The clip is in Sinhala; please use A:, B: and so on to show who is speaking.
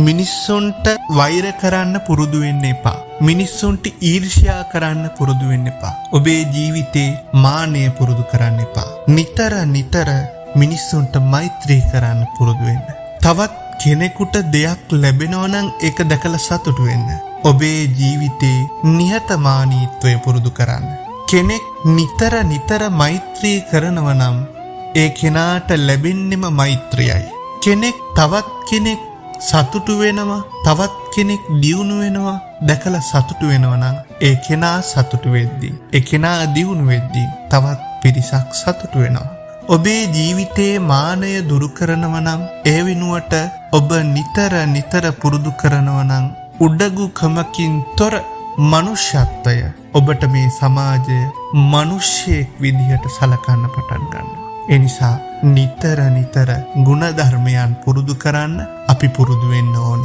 A: මිනිස්සුන්ට වෛර කරන්න පුරුදු වෙන්න එපා. මිනිස්සුන්ට ඊර්ෂ්‍යා කරන්න පුරුදු වෙන්න එපා. ඔබේ ජීවිතේ මානය පුරුදු කරන්න එපා. නිතර මිනිස්සුන්ට මෛත්‍රී කරන්න පුරුදු වෙන්න. තවත් කෙනෙකුට දෙයක් ලැබෙනවා නම් ඒක දැකලා සතුටු වෙන්න. ඔබේ ජීවිතේ නිහතමානීත්වය පුරුදු කරන්න. කෙනෙක් නිතර මෛත්‍රී කරනවා නම් ඒ කෙනාට ලැබෙන්නෙම මෛත්‍රියයි. කෙනෙක් තවත් කෙනෙක් සතුටු වෙනවා, තවත් කෙනෙක් දියුණු වෙනවා දැකලා සතුටු වෙනවා නම් ඒ කෙනා සතුටු වෙද්දී, ඒ කෙනා දියුණු වෙද්දී තවත් පිරිසක් සතුටු වෙනවා. ඔබේ ජීවිතයේ මානය දුරු කරනවා නම් ඒ වෙනුවට ඔබ නිතර පුරුදු කරනවා නම් උඩඟුකමකින් තොර මනුෂ්‍යත්වය ඔබට මේ සමාජය මිනිසෙක් විදිහට සලකන්න පටන් ගන්නවා. ඒ නිසා නිතර ගුණධර්මයන් පුරුදු කරන්න අපි පුරුදු වෙන්න ඕනේ.